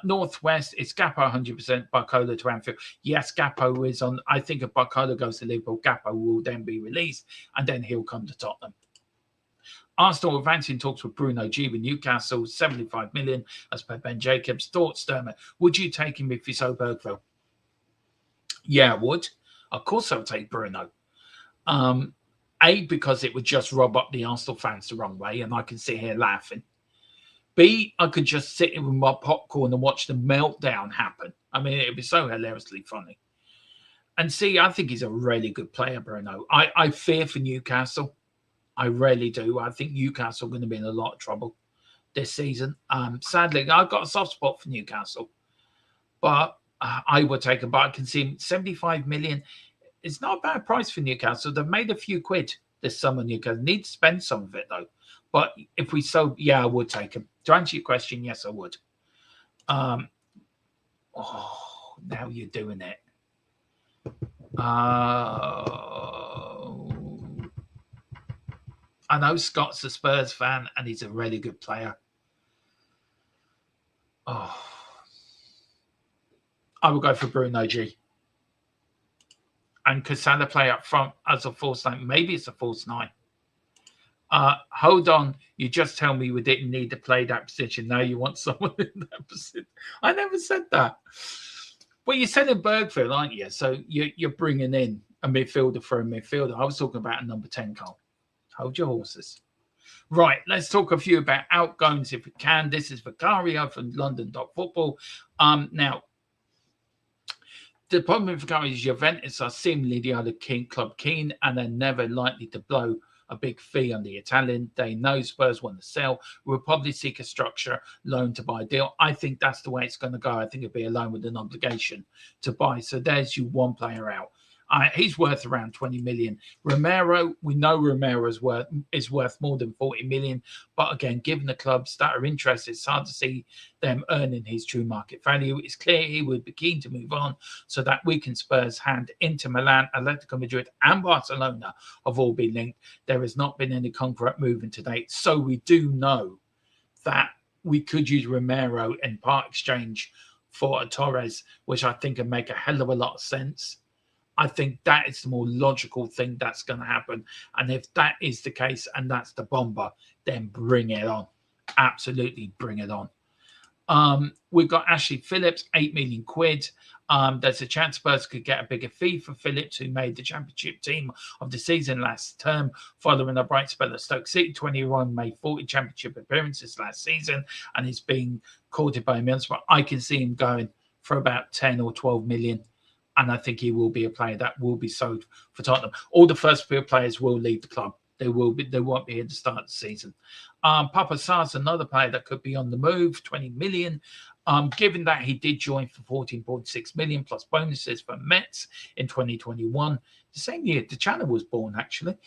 C: Northwest, it's Gappo 100%, Barcola to Anfield. Yes, Gappo is on. I think if Barcola goes to Liverpool, Gappo will then be released and then he'll come to Tottenham. Arsenal advancing talks with Bruno G with Newcastle, 75 million as per Ben Jacobs. Thoughts, Sturmer? Would you take him if you saw Bergville? Yeah, I would. Of course I would take Bruno. A, because it would just rub up the Arsenal fans the wrong way and I can sit here laughing. B, I could just sit in with my popcorn and watch the meltdown happen. I mean, it would be so hilariously funny. And C, I think he's a really good player, Bruno. I fear for Newcastle. I really do. I think Newcastle are going to be in a lot of trouble this season. Sadly, I've got a soft spot for Newcastle. But I would take him. But I can see 75 million. It's not a bad price for Newcastle. They've made a few quid this summer. Newcastle need to spend some of it, though. But if we sold, yeah, I would take him. To answer your question, yes, I would. Now you're doing it. I know Scott's a Spurs fan and he's a really good player. I would go for Bruno G. And could Salah play up front as a false nine? Maybe it's a false nine. Hold on. You just tell me we didn't need to play that position. Now you want someone in that position. I never said that. Well, you said in Bergville, aren't you? So you're bringing in a midfielder for a midfielder. I was talking about a number 10, Carl. Hold your horses. Right, let's talk a few about outgoings if we can. This is Vicario from London.football. Now, the problem with Vicario is Juventus are seemingly the other club keen, and they're never likely to blow a big fee on the Italian. They know Spurs want to sell. We'll probably seek a structure loan to buy deal. I think that's the way it's going to go. I think it'll be a loan with an obligation to buy. So there's you one player out. He's worth around 20 million. Romero, we know Romero is worth more than 40 million. But again, given the clubs that are interested, it's hard to see them earning his true market value. It's clear he would be keen to move on so that we can Spurs hand Inter Milan, Atletico Madrid and Barcelona have all been linked. There has not been any concrete movement to date. So we do know that we could use Romero in part exchange for a Torres, which I think would make a hell of a lot of sense. I think that is the more logical thing that's going to happen. And if that is the case and that's the bomber, then bring it on. Absolutely bring it on. We've got Ashley Phillips, 8 million quid. There's a chance Spurs could get a bigger fee for Phillips, who made the championship team of the season last term, following a bright spell at Stoke City. 21 made 40 championship appearances last season and is being courted by Middlesbrough. I can see him going for about 10 or 12 million. And I think he will be a player that will be sold for Tottenham. All the first few players will leave the club. They won't be here to start the season. Papa Sarr's another player that could be on the move, 20 million. Given that he did join for 14.6 million plus bonuses for Mets in 2021, the same year the channel was born, actually.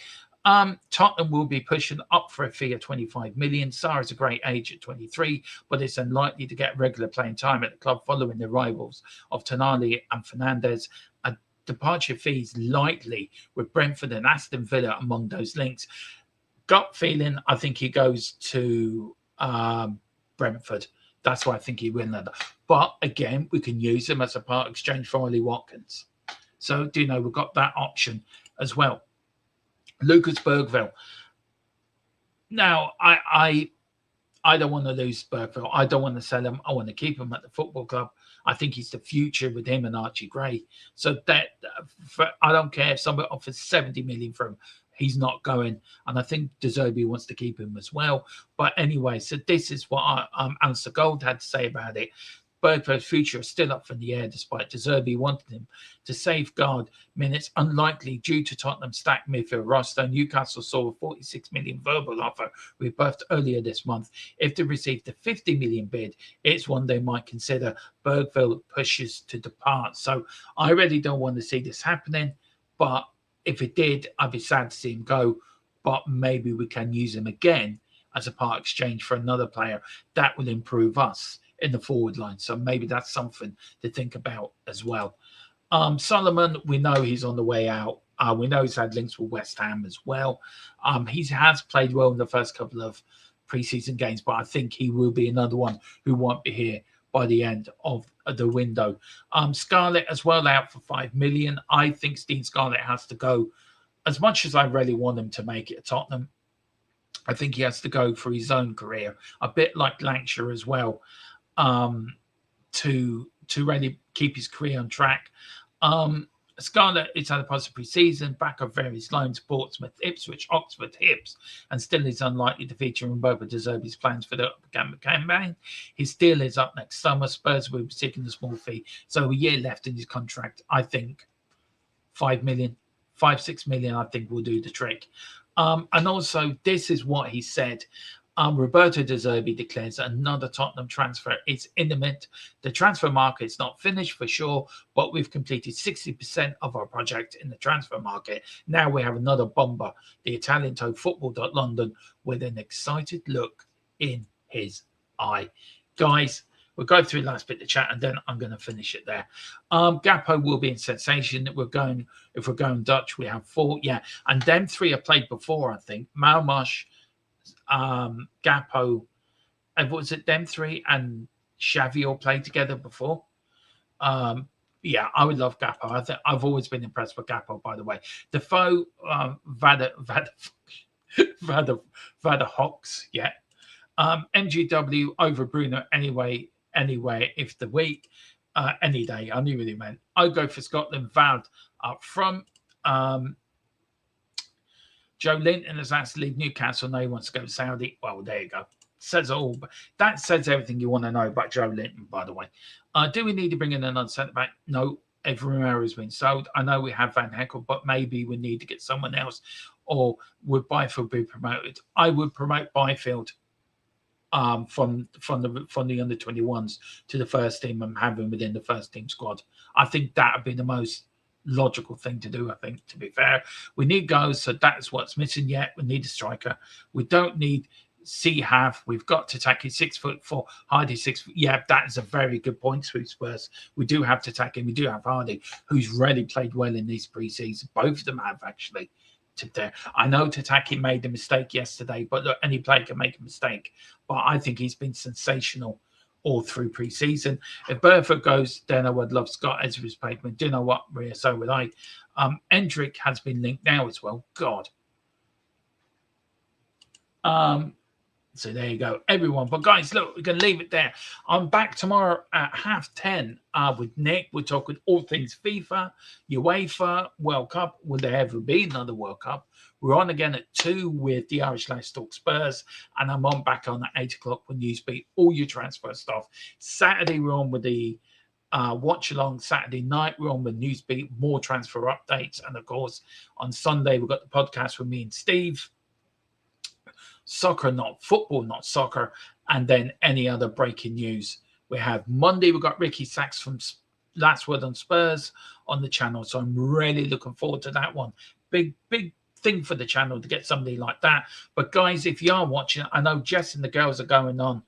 C: Tottenham will be pushing up for a fee of 25 million. Sarr is a great age at 23, but it's unlikely to get regular playing time at the club following the arrivals of Tonali and Fernandez. A departure fee is likely with Brentford and Aston Villa among those links. Gut feeling, I think he goes to Brentford. That's why I think he win that. But again, we can use him as a part exchange for Ollie Watkins. So, we've got that option as well. Lucas Bergville. Now, I don't want to lose Bergville. I don't want to sell him. I want to keep him at the football club. I think he's the future with him and Archie Gray. So I don't care if somebody offers 70 million for him. He's not going. And I think De Zerbi wants to keep him as well. But anyway, so this is what Alistair Gold had to say about it. Bergville's future is still up in the air despite De Zerbi wanting him to safeguard minutes. Unlikely due to Tottenham's stacked midfield roster. Newcastle saw a 46 million verbal offer rebuffed earlier this month. If they received a 50 million bid, it's one they might consider. Bergville pushes to depart. So I really don't want to see this happening, but if it did, I'd be sad to see him go. But maybe we can use him again as a part exchange for another player. That will improve us in the forward line. So maybe that's something to think about as well. Solomon, we know he's on the way out. We know he's had links with West Ham as well. He has played well in the first couple of preseason games, but I think he will be another one who won't be here by the end of the window. Scarlett as well out for 5 million. I think Dean Scarlett has to go. As much as I really want him to make it at Tottenham, I think he has to go for his own career, a bit like Lancashire as well, to really keep his career on track. Scarlett is had a positive pre-season, back of various loans, Portsmouth, Ipswich, Oxford, Hibs, and still is unlikely to feature in Roberto De Zerbi's plans for the campaign. His deal is up next summer. Spurs will be seeking a small fee, so a year left in his contract. I think 5 million, 6 million, I think will do the trick. And also, this is what he said. Roberto De Zerbi declares another Tottenham transfer is imminent. The transfer market is not finished for sure, but we've completed 60% of our project in the transfer market. Now we have another BOMBA, the Italian toad Football.London, with an excited look in his eye. Guys, we'll go through the last bit of chat and then I'm going to finish it there. Gappo will be in sensation. If we're going Dutch, we have 4. Yeah, and them 3 have played before, I think. Malmarsh, Gappo, and was it them 3 and Xavi all played together before? Yeah, I would love Gappo. I've always been impressed with Gappo, by the way. Defoe, Vada Hawks, yeah. MGW over Bruno anyway, if the week, any day. I knew what he meant. I'd go for Scotland, Vald up front. Joe Linton has asked to leave Newcastle. No, he wants to go to Saudi. Well, there you go. Says it all. That says everything you want to know about Joe Linton, by the way. Do we need to bring in another centre-back? No, Romero has been sold. I know we have Van Heckel, but maybe we need to get someone else. Or would Byfield be promoted? I would promote Byfield from the under-21s to the first team and have him within the first team squad. I think that would be the most logical thing to do, I think, to be fair. We need goals, so that's what's missing yet. We need a striker. We don't need C-Half. We've got Tataki 6'4", Hardy 6 foot. Yeah, that is a very good point, Sweet Spurs. We do have Tataki, we do have Hardy, who's really played well in this pre-season. Both of them have, actually. I know Tataki made a mistake yesterday, but look, any player can make a mistake. But I think he's been sensational all through pre-season. If Burford goes, then I would love Scott as his replacement. Do you know what, Maria? So would I. Endrick has been linked now as well. God. So there you go, everyone. But guys, look, we're going to leave it there. I'm back tomorrow at 10:30 with Nick. We'll talk with all things FIFA, UEFA, World Cup. Will there ever be another World Cup? We're on again at 2 with the Irish Life Talk Spurs. And I'm on back on at 8 o'clock with Newsbeat, all your transfer stuff. Saturday, we're on with the watch along. Saturday night, we're on with Newsbeat, more transfer updates. And of course, on Sunday, we've got the podcast with me and Steve. Soccer, not football, not soccer, and then any other breaking news. We have Monday, we've got Ricky Sachs from Last Word on Spurs on the channel, so I'm really looking forward to that one. Big thing for the channel to get somebody like that. But guys, if you are watching, I know Jess and the girls are going on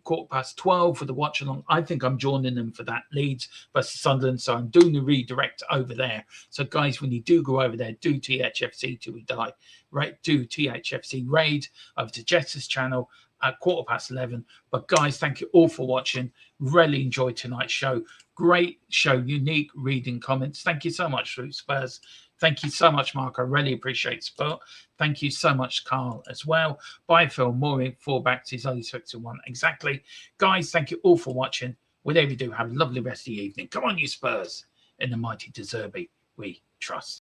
C: 12:15 for the watch along. I think I'm joining them for that Leeds versus Sunderland, so I'm doing the redirect over there. So guys, when you do go over there, do THFC Till We Die, right? Do THFC Raid over to Jess's channel at 11:15. But guys, thank you all for watching. Really enjoyed tonight's show. Great show, unique reading comments. Thank you so much, Root Spurs. Thank you so much, Mark. I really appreciate support. Thank you so much, Carl, as well. Bye, Phil. More four backs is only 6-1. Exactly. Guys, thank you all for watching. Whatever you do, have a lovely rest of the evening. Come on, you Spurs. In the mighty De Zerbi, we trust.